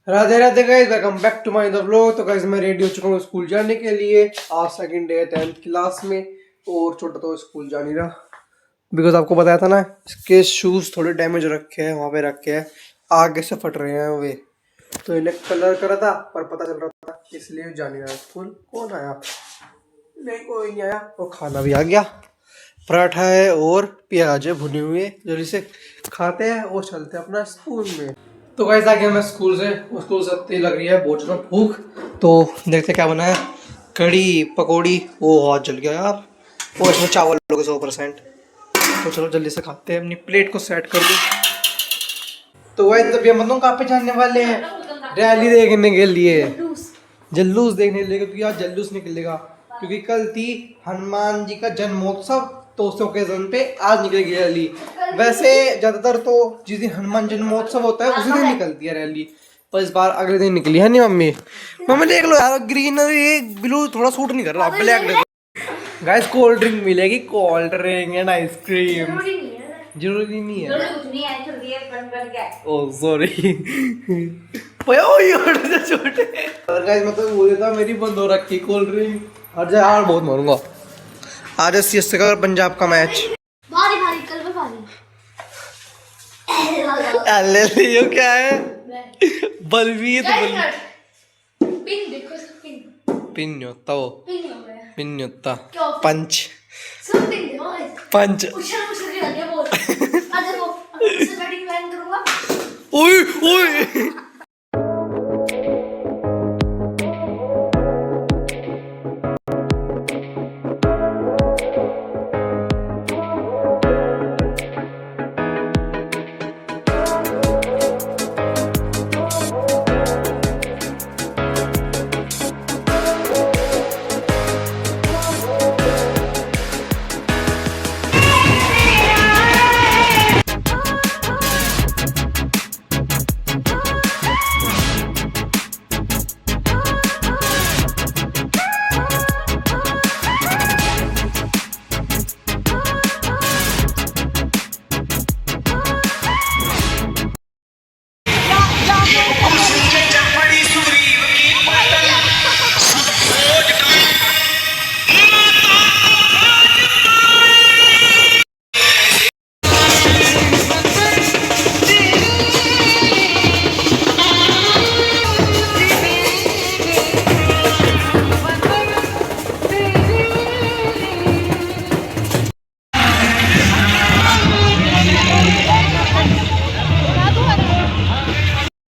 Radhe Radhe guys, welcome back to my the vlog. तो guys मैं ready हो चुका हूँ स्कूल जाने के लिए। आज सेकंड डे है 10th क्लास में और छोटा तो स्कूल जा नहीं रहा बिकॉज आपको बताया था ना, इसके शूज़ थोड़े डैमेज रखे हैं, वहाँ पे रखे हैं, आगे से फट रहे हैं वे। तो इन्हें कलर करा था पर पता चल रहा था इसलिए जा नहीं रहा स्कूल। कौन आया? नहीं कोई नहीं आया। वो खाना भी आ गया, पराठा है और प्याज है भुने हुए, जल्दी से खाते हैं और चलते हैं अपना स्कूल में। तो गाइस आ गया मैं स्कूल से तेज लग रही है बहुत ज़्यादा भूख। तो देखते क्या बना है। कड़ी पकौड़ी, वो हाथ जल गया यार। और इसमें चावल लोगे 100%। तो चलो जल्दी से खाते हैं, अपनी प्लेट को सेट कर दूँ। तो गाइस तब ये मतलब कहाँ पे जाने वाले हैं? रैली देखने के लिए, जल्लूस देखने के लिए, क्योंकि आज जल्लूस निकलेगा। क्योंकि कल थी हनुमान जी का जन्मोत्सव, तो उस ओकेजन पे आज निकलेगी रैली। वैसे ज्यादातर तो जिस दिन हनुमान जन्मोत्सव होता है उसी दिन निकलती है रैली, पर इस बार अगले दिन निकली है। नहीं मम्मी? मम्मी देख लो यार, ग्रीन और ये ब्लू थोड़ा सूट नहीं कर रहा, ब्लैक देखो। गाइस कोल्ड ड्रिंक मिलेगी, कोल्ड ड्रिंक एंड आइसक्रीम। जरूरी नहीं है। Oh sorry. छोटे और गाइस मतलब बोले था मेरी बंद हो रखी कोल्ड ड्रिंक। हर जा यार, बहुत मारूंगा। आज सीएसके का पंजाब का मैच। भारी भारी कल में भारी ये क्या है? बलवीर पिन देखो पिन पिन होता वो, पिन हो गया पिन होता पंच सब पिन देखो पंच। उछल उछल के लगे बोल आ देखो से बैटिंग लाइन करूंगा। ओए ओए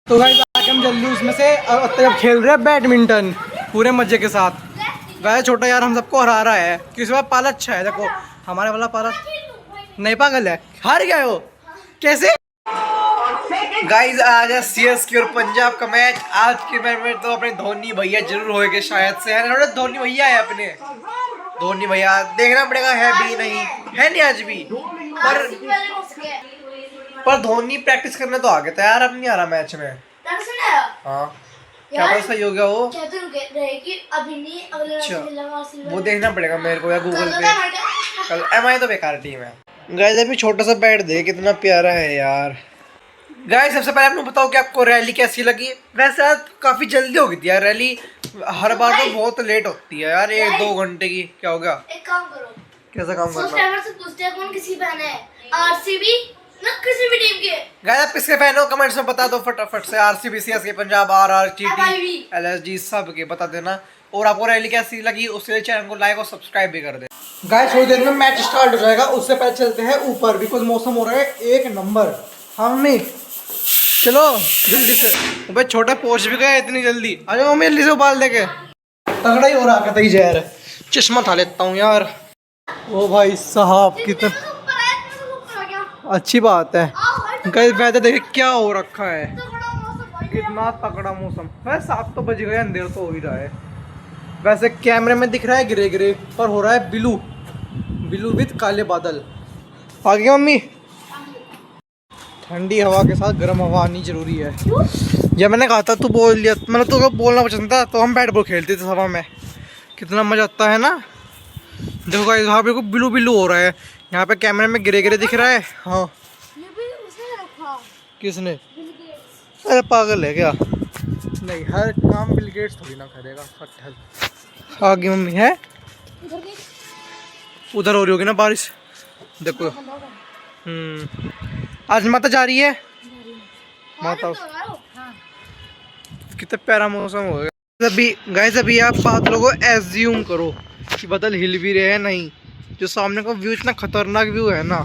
तो गाइस आज हम जल्लूस में से अब खेल रहे हैं बैडमिंटन पूरे मजे के साथ। वैसे छोटा यार हम सबको हरा रहा है, किस बार पाला अच्छा है। देखो हमारे वाला पाला नहीं पागल है, हार गए हो कैसे? गाइस आज है सीएसके और पंजाब का मैच। आज के मैच में तो अपने धोनी भैया जरूर होएंगे शायद से, है ना? धोनी भैया है अपने, धोनी भैया देखना पड़ेगा है भी नहीं है, नहीं आज भी। पर धोनी प्रैक्टिस करने तो आ गया था यार, अब नहीं आ रहा मैच में। हाँ क्या पता सही हो गया वो। अभी नहीं अगले अच्छा वो देखना पड़ेगा मेरे को या गूगल पे। कल एमआई तो बेकार टीम है। गाइस अभी छोटा सा बैट दे, कितना प्यारा है यार। गाइस सबसे पहले आपको बताओ कि आपको रैली कैसी लगी। वैसे आज काफी जल्दी हो गई थी यार रैली, हर बार तो बहुत लेट होती है यार, 1-2 घंटे की। क्या हो गया? एक काम करो, कैसा काम करना? सब्सक्राइबर से पूछते हैं कौन किसी फैन है, आरसीबी ना किसी भी टीम के। गाइस आप किसके फैन हो कमेंट्स में बता दो फटाफट से। RCB, CSK, Punjab, RR, GT, LSG सब के बता देना। और आपको रैली कैसी लगी उसके लिए चैनल को लाइक और सब्सक्राइब भी कर दे। गाइस थोड़ी देर में मैच स्टार्ट हो जाएगा, उससे पहले चलते हैं ऊपर बिकॉज मौसम हो रहा है एक नंबर। हाँ मम्मी चलो जल्दी से। भाई छोटा पहुंच भी गया इतनी जल्दी। आ जाओ मम्मी जल्दी से उबाल देके। तगड़ा ही हो रहा है तई जहर। चश्मा था लेता हूँ यार। ओ भाई साहब कितना अच्छी बात है। गाइस वेदर देखिए क्या हो रखा है, कितना तगड़ा मौसम। वैसे 7 तो बज गए, अंधेर तो हो ही रहा है। वैसे कैमरे में दिख रहा है ग्रे ग्रे, पर हो रहा है ब्लू ब्लू विद काले बादल। आ गई मम्मी? ठंडी हवा के साथ गर्म हवा आनी जरूरी है। जब मैंने कहा था तू बोल लिया, मतलब तो बोलना पसंद था, तो हम बैट बॉल खेलते थे हवा में, कितना मजा आता है ना। देखो गाइस यहाँ पे ब्लू ब्लू हो रहा है, यहाँ पे कैमरे में ग्रे ग्रे दिख रहा है। हाँ ये भी उसने रखा। किसने? अरे पागल है क्या? नहीं, हर काम बिल गेट्स थोड़ी ना करेगा। आगे मम्मी है, उधर हो रही होगी ना बारिश, देखो। आज माता जा रही है, माता। कितना प्यारा मौसम हो गया अभी गाइस। अभी आप बादलों को एज्यूम करो कि बादल हिल भी रहे हैं, नहीं जो सामने का व्यू इतना खतरनाक व्यू है ना,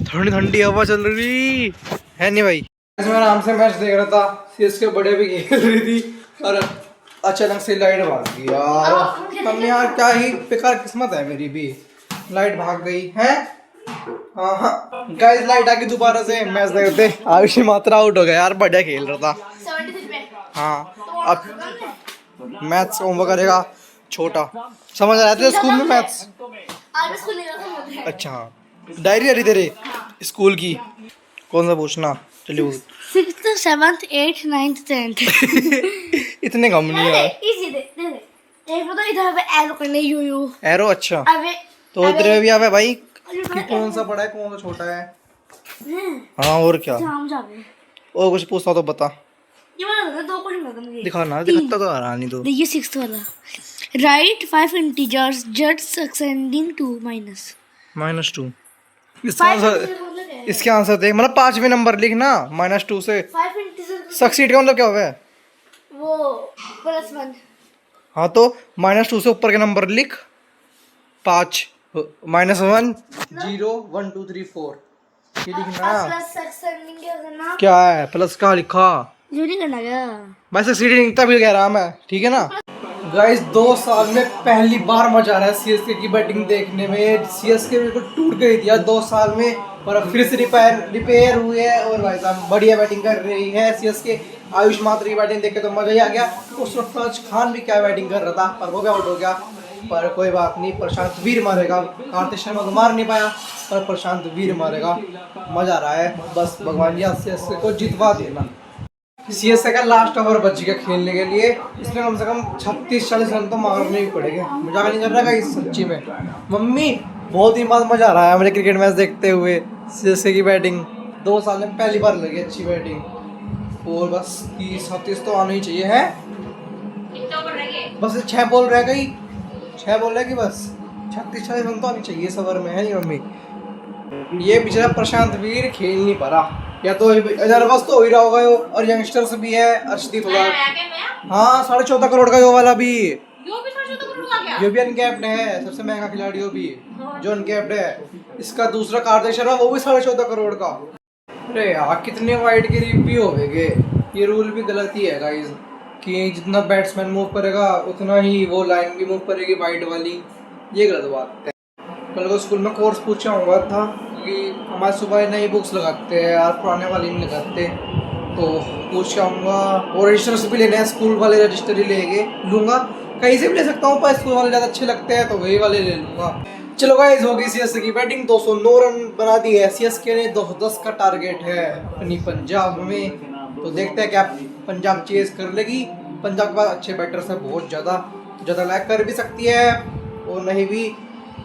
ठंडी ठंडी हवा चल रही है नहीं भाई। मैं आराम से मैच देख रहा था, सीएसके बड़े भी खेल रही थी और अचानक से लाइट भाग गई यार। मम्मी यार क्या ही बेकार किस्मत है मेरी भी, लाइट भाग गई है। हाँ हाँ गाइस, लाइट आ गई दोबारा से, मैच देखते। आयुषी मात्रा आउट हो गया यार, बढ़िया खेल रहा था। 73 पे। हाँ अब मैथ्स होमवर्क करेगा छोटा, समझ आ रहा था स्कूल में मैथ्स। आज स्कूल नहीं रहा था। अच्छा हाँ, डायरी आ रही तेरे स्कूल की, कौन सा पूछना, चलिए। 6th 7th 8th 9th 10th। इतने कम नहीं यार। इजी दे दे एक तो इधर पे एरो करने यू एरो, अच्छा अबे तो इधर भी आवे भाई कि कौन सा बड़ा है कौन सा छोटा है। हाँ और क्या, जाम जावे और कुछ पूछता तो बता। ये वाला दो क्वेश्चन बता मुझे। दिखाना, दिखाता तो आ रहा नहीं तो। देखिए 6th वाला, right 5 integers just ascending to minus -2। इसका आंसर, इसके आंसर देख, मतलब 5वें नंबर लिखना, -2 से 5 इंटीजर सक्सीड का मतलब क्या हुआ है? वो +1। हाँ तो -2 से ऊपर के नंबर लिख, 5 -1 0 1 2 3 4 ये लिखना। प्लस ascending क्या करना, क्या है प्लस का लिखा, जो नहीं करना क्या। मैं सक्सीडिंग तभी कह रहा मैं, ठीक है ना। गाइस 2 साल में पहली बार मजा आ रहा है सीएसके की बैटिंग देखने में। सीएसके बिल्कुल टूट गई थी 2 साल में, और अब फिर से रिपेयर हुई है और भाई साहब बढ़िया बैटिंग कर रही है सीएसके। आयुष मात्र की बैटिंग देख के तो मजा ही आ गया। उस सरफराज खान भी क्या बैटिंग कर रहा था, पर वो भी आउट हो गया। पर कोई बात नहीं, प्रशांत वीर मारेगा। कार्तिक शर्मा तो मार नहीं पाया, पर प्रशांत वीर मारेगा। मजा आ रहा है, बस भगवान जी सीएसके को जितवा देना। सीएसके का लास्ट ओवर बच गया खेलने के लिए, इसमें कम से कम 36-40 रन तो मारने ही पड़ेंगे। मजाक नहीं कर रहा है सच्ची में। मम्मी बहुत ही मजा आ रहा है मुझे क्रिकेट मैच देखते हुए। सीएसके की बैटिंग 2 साल में पहली बार लगी अच्छी बैटिंग, और बस 30-37 तो आना ही चाहिए है। बस 6 बॉल रह गई, 6 बॉल रह गई बस, 36-40 रन तो आनी चाहिए इस ओवर में, है नहीं मम्मी। ये बेचारा प्रशांत वीर खेल नहीं पा रहा, या तो इधर बस तो हो ही रहा होगा। और यंगस्टर्स भी है, अर्शदीप होगा। हाँ 14.5 करोड़ का यो वाला भी, ये भी अनकैप्ड है, सबसे महंगा खिलाड़ी वो भी जो अनकैप्ड है। इसका दूसरा कार्तिक शर्मा, वो भी 14.5 करोड़ का। अरे यार कितने वाइड के रिव्यू हो गए, ये रूल भी गलत ही है गाइस, कि जितना बैट्समैन मूव करेगा उतना ही वो लाइन भी मूव करेगी वाइड वाली, ये गलत बात है। कल को स्कूल में कोर्स पूछा हुआ था कि हमारे सुबह नई बुक्स लगाते हैं यार, पुराने वाले नहीं लगाते, तो पूछ आऊँगा। और रजिस्टर्स भी लेने हैं, स्कूल वाले रजिस्टर ही लेके लूँगा, कहीं से भी ले सकता हूँ, पर स्कूल वाले ज़्यादा अच्छे लगते हैं तो वही वाले ले लूँगा। चलो गाइस, हो गई सीएसके की बैटिंग, 209 रन बना दी है सीएसके ने। 210 का टारगेट है अपनी पंजाब में, तो देखते हैं क्या पंजाब चेस कर लेगी। पंजाब के पास अच्छे बैटर्स हैं बहुत ज़्यादा लैग कर भी सकती है और नहीं भी।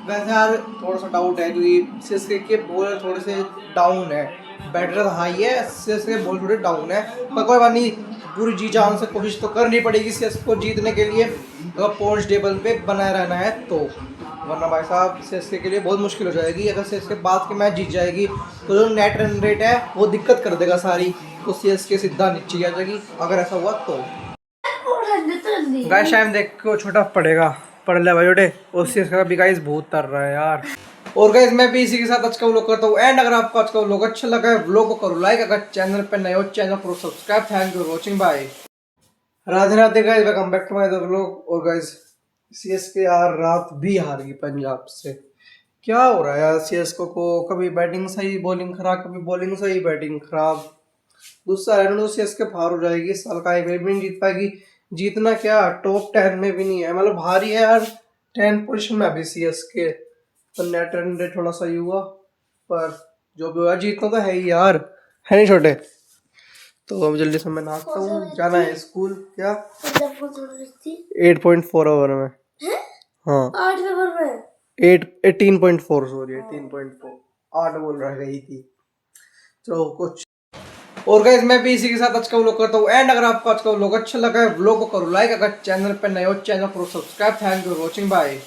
वैसे यार थोड़ा सा डाउट है, क्योंकि सीएसके के बॉलर थोड़े से डाउन है, बैटर हाई है, सीएसके के बॉल थोड़े डाउन है। पर कोई बात नहीं, पूरी जी जान से कोशिश तो करनी पड़ेगी सीएसके को जीतने के लिए, अगर पॉइंट्स टेबल पे बनाए रहना है तो। वरना भाई साहब सीएसके के लिए बहुत मुश्किल हो जाएगी। अगर सीएसके बाद के मैच जीत जाएगी तो जो नेट रन रेट है वो दिक्कत कर देगा सारी, तो सीएसके सीधा नीचे आ जाएगी अगर ऐसा हुआ तो। गाइस टाइम देख को छोटा पड़ेगा, पढ़ ले भाई छोटे, और सीएसके का भी गाइस बहुत तर रहा है यार। और गाइस मैं भी इसी के साथ आज का व्लॉग करता हूँ एंड। अगर आपको आज का व्लॉग अच्छा लगा है, व्लॉग को करो लाइक, अगर चैनल पे नए हो चैनल को subscribe. Thank you for watching, bye. Radhe Radhe guys, welcome back to my the vlog. और गाइस सीएसके यार रात भी हार गई पंजाब से, क्या हो रहा है यार सीएसके को, कभी बैटिंग सही बॉलिंग खराब, कभी बॉलिंग सही बैटिंग खराब। गुस्सा रहने दो, सीएसके बाहर हो जाएगी, इस साल का आईपीएल भी नहीं जीत पाएगी। जीतना क्या, टॉप 10 में भी नहीं है, मतलब भारी है यार, 10 पोजीशन में अभी सीएसके। तो नेट रन रेट थोड़ा सही हुआ, पर जो भी हुआ जीतना तो है ही यार, है नहीं छोटे। तो अब जल्दी से मैं नहाता हूँ, जाना है स्कूल। क्या 8.4 ओवर में, हाँ 8 ओवर में 18.4 सॉरी 18.4, 8 बॉल रह गई थी। तो कुछ और गाइज मैं भी इसी के साथ आज का व्लॉग करता हूँ एंड अगर आपको आज का व्लॉग अच्छा लगा है व्लॉग को करो लाइक, अगर चैनल पर नए हो चैनल को subscribe. Thank you for watching, bye.